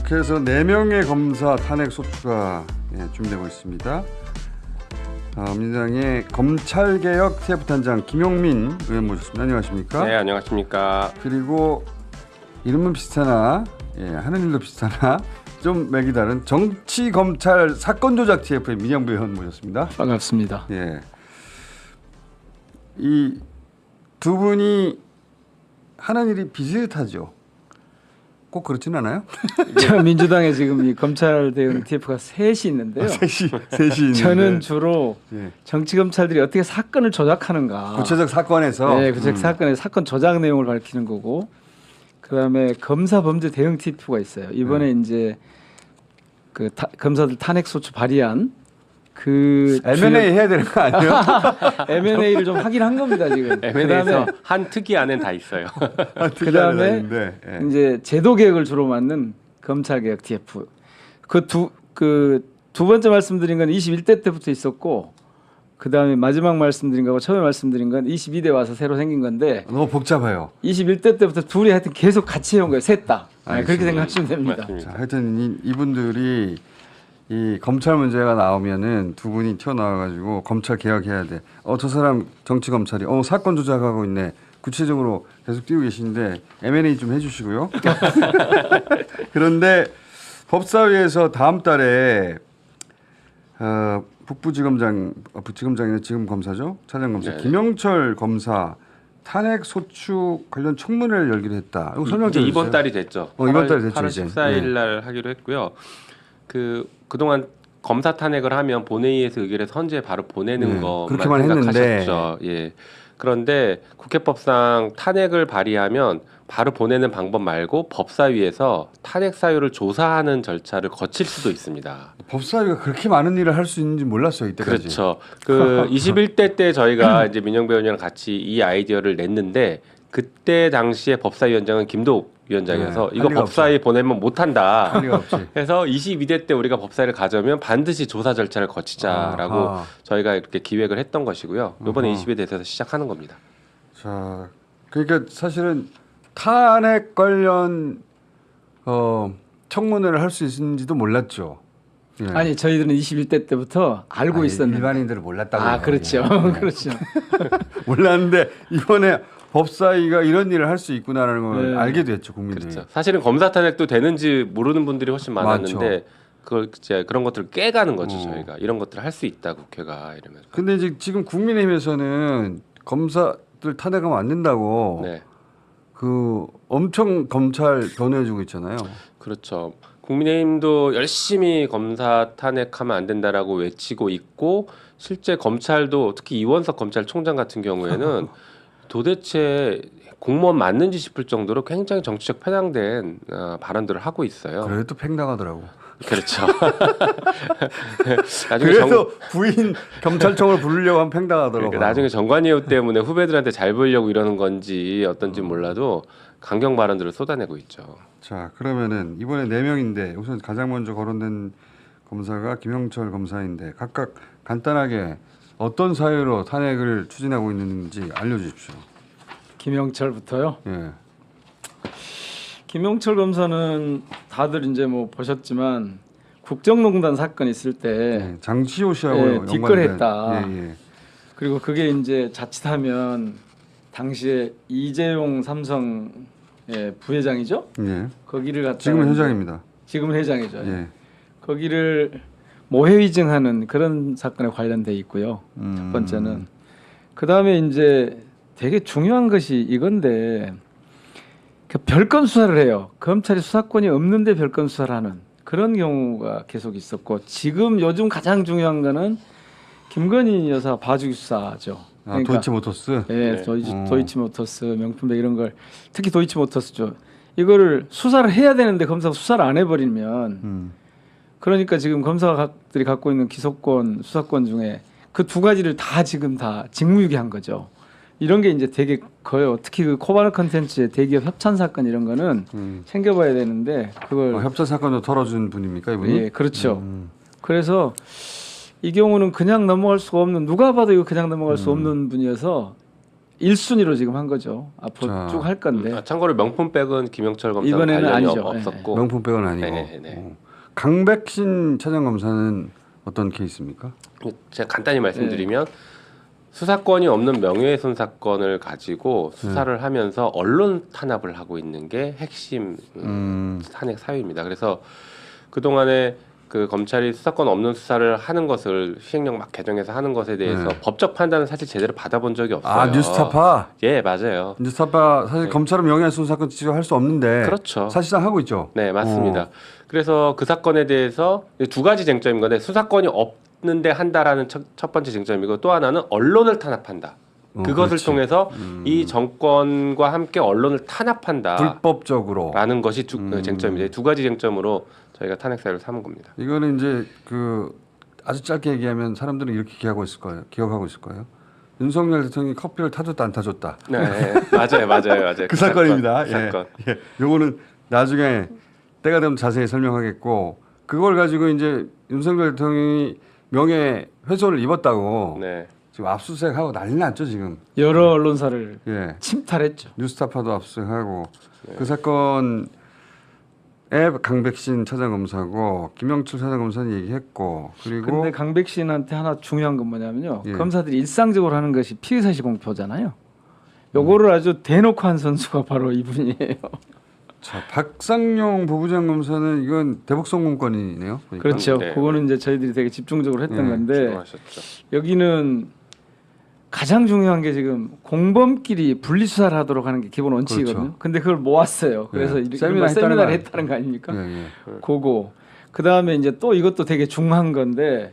그래서 4명의 검사 탄핵 소추가 준비되고 있습니다. 민주당의 검찰개혁 TF단장 김용민 의원 모셨습니다. 안녕하십니까? 네, 안녕하십니까? 그리고 이름은 비슷하나 하는 일도 비슷하나 좀 맥이 다른 정치검찰 사건조작 TF의 민영배 의원 모셨습니다. 반갑습니다. 예. 이 두 분이 하는 일이 비슷하죠. 꼭 그렇진 않아요? 저 민주당에 지금 이 검찰 대응 TF가 셋이 있는데요. 셋이 있는데. 저는 주로 예. 정치 검찰들이 어떻게 사건을 조작하는가. 구체적 사건에서. 네, 구체적 사건의 사건 조작 내용을 밝히는 거고. 그다음에 검사 범죄 대응 TF가 있어요. 이번에 이제 그 검사들 탄핵 소추 발의한 그 M&A 해야 되는 거 아니에요? M&A를 좀 확인한 겁니다 지금. M&A에서 한 특위 안엔 다 있어요. 그다음에 이제 제도 개혁을 주로 맡는 검찰 개혁 TF. 그 두 번째 말씀드린 건 21대 때부터 있었고, 그다음에 마지막 말씀드린 거고 처음에 말씀드린 건 22대 와서 새로 생긴 건데 너무 복잡해요. 21대 때부터 둘이 하여튼 계속 같이 해온 거예요. 셋 다. 그렇게 생각하시면 됩니다. 맞습니다. 자, 하여튼 이분들이 이 검찰 문제가 나오면은 두 분이 튀어나와가지고 검찰 개혁해야 돼. 저 사람 정치 검찰이 사건 조작하고 있네. 구체적으로 계속 띄우고 계시는데 M&A 좀 해주시고요. 그런데 법사위에서 다음 달에 부지검장이나 지금 검사죠, 차장검사 네. 김영철 검사 탄핵 소추 관련 청문회를 열기로 했다. 이거 설명 좀 해주세요. 이번 달이 됐죠. 이번 달이 됐죠. 8월 이제. 14일 날 하기로 했고요. 그동안 검사 탄핵을 하면 본회의에서 의결해서 헌재에 바로 보내는 것만 그렇게만 생각하셨죠. 예. 그런데 국회법상 탄핵을 발의하면 바로 보내는 방법 말고 법사위에서 탄핵 사유를 조사하는 절차를 거칠 수도 있습니다. 법사위가 그렇게 많은 일을 할 수 있는지 몰랐어요 이때까지. 그렇죠. 21대 때 저희가 이제 민영배 의원이랑 같이 이 아이디어를 냈는데 그때 당시에 법사위원장은 김도욱 위원장이어서 이거 법사위 보내면 못한다. 할 리가 없지. 그래서 22대 때 우리가 법사위를 가져오면 반드시 조사 절차를 거치자라고 저희가 이렇게 기획을 했던 것이고요. 이번에 22대에서 시작하는 겁니다. 자, 그러니까 사실은 탄핵 관련 청문회를 할 수 있는지도 몰랐죠. 예. 아니 저희들은 21대 때부터 알고 있었는데. 일반인들은 몰랐다고요. 그렇죠. 예. 그렇죠. 몰랐는데 이번에 법사위가 이런 일을 할 수 있구나라는 걸 네. 알게 됐죠, 국민들이. 그렇죠. 사실은 검사 탄핵도 되는지 모르는 분들이 훨씬 많았는데 많죠. 그걸 이제 그런 것들을 깨가는 거죠. 저희가 이런 것들을 할 수 있다 국회가 이러면서. 근데 이제 지금 국민의힘에서는 검사들 탄핵하면 안 된다고 네. 엄청 검찰 변호해주고 있잖아요. 그렇죠. 국민의힘도 열심히 검사 탄핵하면 안 된다라고 외치고 있고 실제 검찰도 특히 이원석 검찰총장 같은 경우에는 도대체 공무원 맞는지 싶을 정도로 굉장히 정치적 편향된 발언들을 하고 있어요. 그래도 팽당하더라고. 그렇죠. 그래서 부인 경찰청을 부르려고 하면 팽당하더라고. 그러니까 나중에 정관예우 때문에 후배들한테 잘 보이려고 이러는 건지 어떤지 몰라도 강경 발언들을 쏟아내고 있죠. 자, 그러면은 이번에 4명인데 우선 가장 먼저 거론된 검사가 김영철 검사인데 각각 간단하게 어떤 사유로 탄핵을 추진하고 있는지 알려주십시오. 김영철부터요. 예. 김영철 검사는 다들 이제 뭐 보셨지만 국정농단 사건 있을 때 장시호 씨하고 뒷거래했다. 예. 그리고 그게 이제 자칫하면 당시에 이재용 삼성 부회장이죠. 예. 거기를 갖다 지금은 회장입니다. 지금은 회장이죠. 예. 거기를 모해위증하는 그런 사건에 관련돼 있고요. 첫 번째는 그 다음에 이제 되게 중요한 것이 이건데 그 별건 수사를 해요. 검찰이 수사권이 없는데 별건 수사를 하는 그런 경우가 계속 있었고 지금 요즘 가장 중요한 거는 김건희 여사 봐주기 수사죠. 그러니까 도이치모터스. 예, 도이치모터스 명품백 이런 걸 특히 도이치모터스죠. 이거를 수사를 해야 되는데 검사가 수사를 안 해버리면 그러니까 지금 검사들이 갖고 있는 기소권, 수사권 중에 그 두 가지를 다 지금 다 직무유기한 거죠. 이런 게 이제 되게 커요. 특히 그 코바나 컨텐츠의 대기업 협찬 사건 이런 거는 챙겨봐야 되는데 그걸 협찬 사건도 털어준 분입니까 이분이? 예, 그렇죠. 그래서 이 경우는 그냥 넘어갈 수가 없는 누가 봐도 이거 그냥 넘어갈 수 없는 분이어서 1순위로 지금 한 거죠. 앞으로 자. 쭉 할 건데 참고로 명품백은 김영철 검사 이번에는 관련이 아니죠. 없었고 명품 백은 아니고. 네. 강백신 차장검사는 어떤 케이스입니까? 제가 간단히 말씀드리면 수사권이 없는 명예훼손 사건을 가지고 수사를 하면서 언론 탄압을 하고 있는 게 핵심 탄핵 사유입니다. 그래서 그 동안에 그 검찰이 수사권 없는 수사를 하는 것을 시행령 막 개정해서 하는 것에 대해서 법적 판단을 사실 제대로 받아본 적이 없어요. 아 뉴스타파. 예, 맞아요. 뉴스타파 사실 검찰은 명예훼손 사건 지적할 수 없는데 그렇죠. 사실상 하고 있죠. 네, 맞습니다. 그래서 그 사건에 대해서 두 가지 쟁점인 건데 수사권이 없는데 한다라는 첫 번째 쟁점이고 또 하나는 언론을 탄압한다. 그것을 그렇지. 통해서 이 정권과 함께 언론을 탄압한다. 불법적으로. 라는 것이 쟁점입니다. 두 가지 쟁점으로 저희가 탄핵 사유를 삼은 겁니다. 이거는 이제 그 아주 짧게 얘기하면 사람들은 이렇게 기억하고 있을 거예요. 윤석열 대통령이 커피를 타줬다 안 타줬다. 네, 맞아요. 그 사건입니다. 그 사건. 예. 요거는 나중에 때가 되면 자세히 설명하겠고 그걸 가지고 이제 윤석열 대통령이 명예훼손을 입었다고 네. 지금 압수수색하고 난리 났죠 지금. 여러 언론사를 예. 침탈했죠. 뉴스타파도 압수수색하고 그 사건에 강백신 차장검사고 김영철 차장검사는 얘기했고 그리고 근데 강백신한테 하나 중요한 건 뭐냐면요. 예. 검사들이 일상적으로 하는 것이 피의사실 공표잖아요. 요거를 아주 대놓고 한 선수가 바로 이분이에요. 자, 박상용 부부장 검사는 이건 대북송 문건이네요. 보니까. 그렇죠. 네. 그거는 이제 저희들이 되게 집중적으로 했던 네, 건데 주동하셨죠. 여기는 가장 중요한 게 지금 공범끼리 분리수사를 하도록 하는 게 기본 원칙이거든요. 그렇죠. 근데 그걸 모았어요. 그래서 네. 이렇게 세미나 세미나를 했다는 했다는 거 아닙니까? 예. 그거. 그 다음에 이제 또 이것도 되게 중요한 건데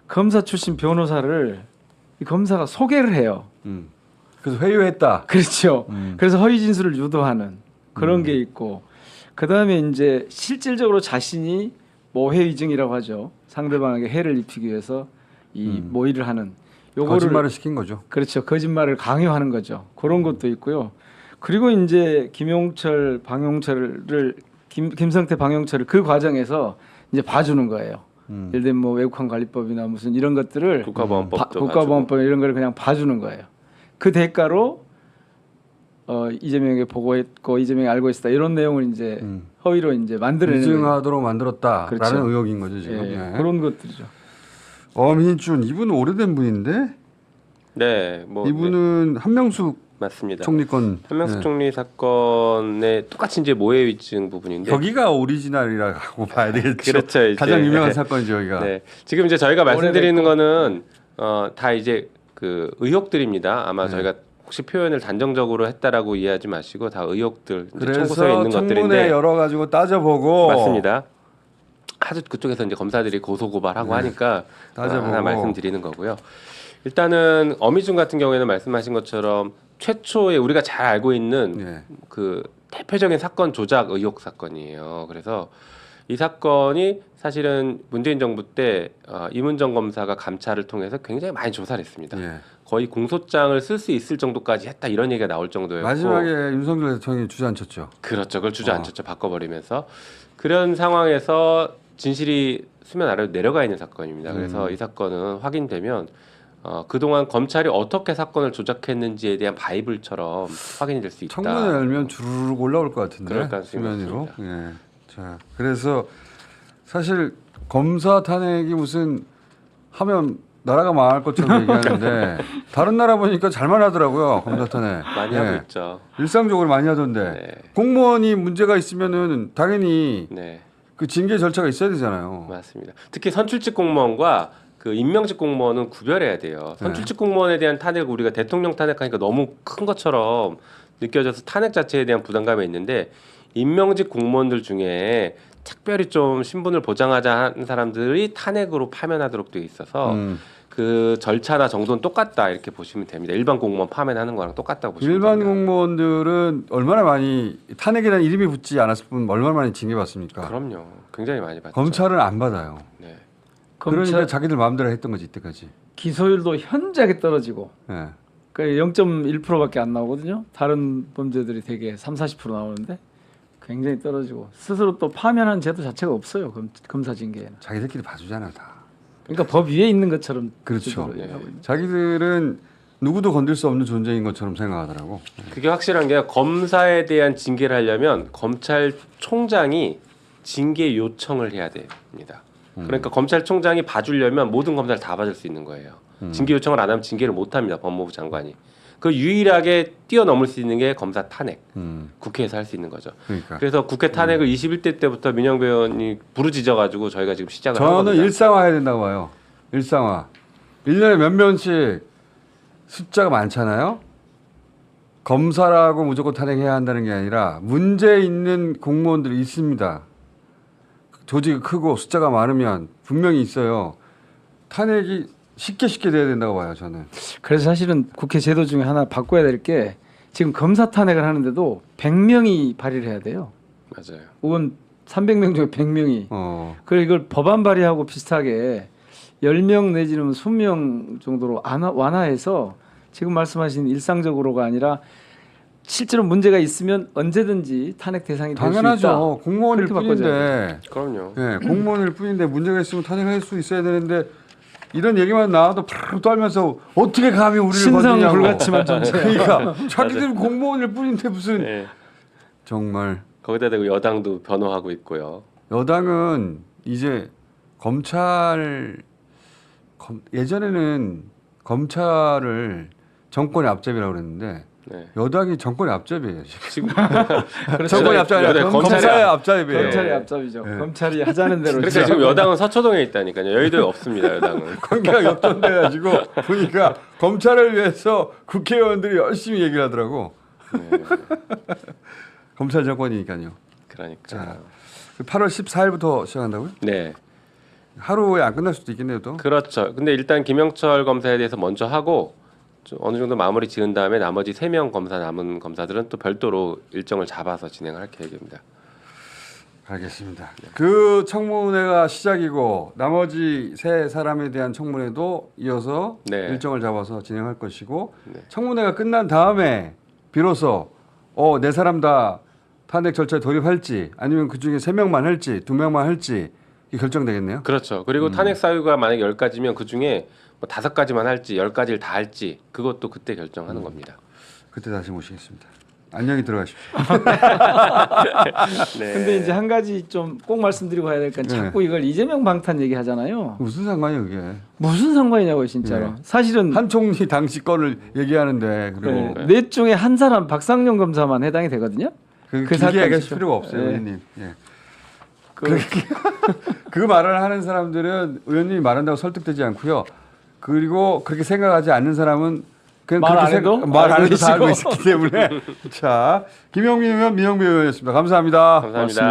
검사 출신 변호사를 이 검사가 소개를 해요. 그래서 회유했다. 그렇죠. 그래서 허위 진술을 유도하는 그런 게 있고 그 다음에 이제 실질적으로 자신이 모해 위증이라고 하죠. 상대방에게 해를 입히기 위해서 이 모의를 하는 요거를 거짓말을 시킨 거죠. 그렇죠. 거짓말을 강요하는 거죠. 그런 것도 있고요. 그리고 이제 김용철, 방용철을 김성태, 방용철을 그 과정에서 이제 봐주는 거예요. 예를 들면 뭐 외국환 관리법이나 무슨 이런 것들을 국가보안법도 국가보안법 이런 걸 그냥 봐주는 거예요. 그 대가로 이재명에게 보고했고 이재명이 알고 있었다 이런 내용을 이제 허위로 이제 만들어내는 거예요. 위증하도록 만들었다라는 그렇죠. 의혹인 거죠 지금. 예, 예. 그런 것들이죠. 엄희준 이분은 오래된 분인데 네, 뭐 이분은 한명숙 맞습니다. 총리건 한명숙 예. 총리 사건에 똑같이 이제 모해 위증 부분인데 여기가 오리지널이라고 봐야 되겠죠. 그렇죠, 이제. 가장 유명한 사건이죠 여기가. 네. 지금 이제 저희가 말씀드리는 오래됐고. 거는 다 이제 그 의혹들입니다. 아마 저희가 혹시 표현을 단정적으로 했다라고 이해하지 마시고 다 의혹들 이제 청구서에 그래서 있는 청문회 것들인데 열어가지고 따져보고 맞습니다. 하도 그쪽에서 이제 검사들이 고소 고발하고 하니까 따져보고. 하나 말씀드리는 거고요. 일단은 어미준 같은 경우에는 말씀하신 것처럼 최초에 우리가 잘 알고 있는 예. 그 대표적인 사건 조작 의혹 사건이에요. 그래서 이 사건이 사실은 문재인 정부 때 이문정 검사가 감찰을 통해서 굉장히 많이 조사를 했습니다. 예. 거의 공소장을 쓸 수 있을 정도까지 했다 이런 얘기가 나올 정도였고 마지막에 윤석열 대통령이 주저앉혔죠. 그렇죠. 그걸 주저앉혔죠. 바꿔버리면서 그런 상황에서 진실이 수면 아래로 내려가 있는 사건입니다. 그래서 이 사건은 확인되면 그동안 검찰이 어떻게 사건을 조작했는지에 대한 바이블처럼 확인이 될 수 있다. 청문회 열면 주르륵 올라올 것 같은데 그럴 가능성이 수면위로. 예. 자, 그래서 사실 검사 탄핵이 무슨 하면 나라가 망할 것처럼 얘기하는데 다른 나라 보니까 잘만 하더라고요 검사 탄핵. 많이 하고 있죠. 일상적으로 많이 하던데 네. 공무원이 문제가 있으면은 당연히 네, 그 징계 절차가 있어야 되잖아요. 맞습니다. 특히 선출직 공무원과 그 임명직 공무원은 구별해야 돼요. 선출직 공무원에 대한 탄핵 우리가 대통령 탄핵하니까 너무 큰 것처럼 느껴져서 탄핵 자체에 대한 부담감이 있는데 임명직 공무원들 중에 특별히 좀 신분을 보장하자 하는 사람들이 탄핵으로 파면하도록 되어 있어서 그 절차나 정도는 똑같다 이렇게 보시면 됩니다. 일반 공무원 파면하는 거랑 똑같다고 보시면 일반 됩니다. 공무원들은 얼마나 많이 탄핵이라는 이름이 붙지 않았을 뿐 얼마나 많이 징계받습니까? 그럼요. 굉장히 많이 받죠. 검찰은 안 받아요. 네. 그러니까 검찰 자기들 마음대로 했던 거지 이때까지. 기소율도 현저하게 떨어지고 예. 그 0.1%밖에 안 나오거든요. 다른 범죄들이 되게 30-40% 나오는데 굉장히 떨어지고 스스로 또 파면하는 제도 자체가 없어요. 검사 징계에는. 자기들끼리 봐주잖아 다. 그러니까 법 위에 있는 것처럼 그렇죠. 제도로 네. 하고 있는. 자기들은 누구도 건들 수 없는 존재인 것처럼 생각하더라고. 그게 확실한 게 검사에 대한 징계를 하려면 검찰총장이 징계 요청을 해야 됩니다. 그러니까 검찰총장이 봐주려면 모든 검사를 다 봐줄 수 있는 거예요. 징계 요청을 안 하면 징계를 못 합니다. 법무부 장관이. 그 유일하게 뛰어넘을 수 있는 게 검사 탄핵. 국회에서 할 수 있는 거죠. 그러니까 그래서 국회 탄핵을 21대 때부터 민영배 의원이 부르짖어가지고 저희가 지금 시작을 한 겁니다. 저는 일상화해야 된다고 봐요. 일상화. 1년에 몇 명씩 숫자가 많잖아요. 검사라고 무조건 탄핵해야 한다는 게 아니라 문제 있는 공무원들이 있습니다. 조직이 크고 숫자가 많으면 분명히 있어요. 탄핵이 쉽게 돼야 된다고 봐요. 저는. 그래서 사실은 국회 제도 중에 하나 바꿔야 될 게 지금 검사 탄핵을 하는데도 100명이 발의를 해야 돼요. 맞아요. 의원 300명 중에 100명이. 그리고 이걸 법안 발의하고 비슷하게 10명 내지는 20명 정도로 완화해서 지금 말씀하신 일상적으로가 아니라 실제로 문제가 있으면 언제든지 탄핵 대상이 될 수 있다. 당연하죠. 공무원일 그렇게 바꿔줘야 뿐인데. 그럼요. 네, 공무원일 뿐인데 문제가 있으면 탄핵할 수 있어야 되는데 이런 얘기만 나와도 팍 떨면서 어떻게 감히 우리를 신상 건드냐고. 불가침한 존재. 그러니까 자기들 공무원일 뿐인데 무슨 네. 정말 거기다 대고 여당도 변호하고 있고요. 여당은 이제 예전에는 검찰을 정권의 앞잡이라고 그랬는데 네. 여당이 정권의 앞잡이에요. 지금. 지금 정권의 앞잡이 아니라 검찰의 앞잡이에요. 검찰이 앞잡이죠. 네. 검찰이 하자는 대로. 그러니까 지금 여당은 서초동에 있다니까요. 여의도에 없습니다. 여당은. 관계가 역전돼가지고 보니까 검찰을 위해서 국회의원들이 열심히 얘기를 하더라고. 네. 검찰 정권이니까요. 그러니까. 자. 8월 14일부터 시작한다고요? 네. 하루에 안 끝날 수도 있겠네요, 또. 그렇죠. 근데 일단 김영철 검사에 대해서 먼저 하고 좀 어느 정도 마무리 지은 다음에 나머지 3명 검사 남은 검사들은 또 별도로 일정을 잡아서 진행할 계획입니다. 알겠습니다. 그 청문회가 시작이고 나머지 3사람에 대한 청문회도 이어서 네. 일정을 잡아서 진행할 것이고 네. 청문회가 끝난 다음에 비로소 4사람 다 탄핵 절차에 돌입할지 아니면 그중에 3명만 할지 2명만 할지 이게 결정되겠네요. 그렇죠. 그리고 탄핵 사유가 만약 10가지면 그중에 뭐 5가지만 할지 10가지를 다 할지 그것도 그때 결정하는 겁니다. 그때 다시 모시겠습니다. 안녕히 들어가십시오. 네. 근데 이제 한 가지 좀 꼭 말씀드리고 가야 될 건 자꾸 이걸 이재명 방탄 얘기 하잖아요. 무슨 상관이에요, 그게? 무슨 상관이냐고요, 진짜로. 네. 사실은 한 총리 당시 건을 얘기하는데 그리고 네. 넷 중에 한 사람 박상용 검사만 해당이 되거든요. 그 그 길게 얘기하실 사건이죠. 필요가 없어요, 네. 의원님. 예. 그 말을 하는 사람들은 의원님이 말한다고 설득되지 않고요. 그리고 그렇게 생각하지 않는 사람은 그냥 말 안 그렇게 해도 말 안 해도 다 알고 계시고. 있기 때문에 자 김영민 의원, 민영배 의원이었습니다. 감사합니다. 감사합니다.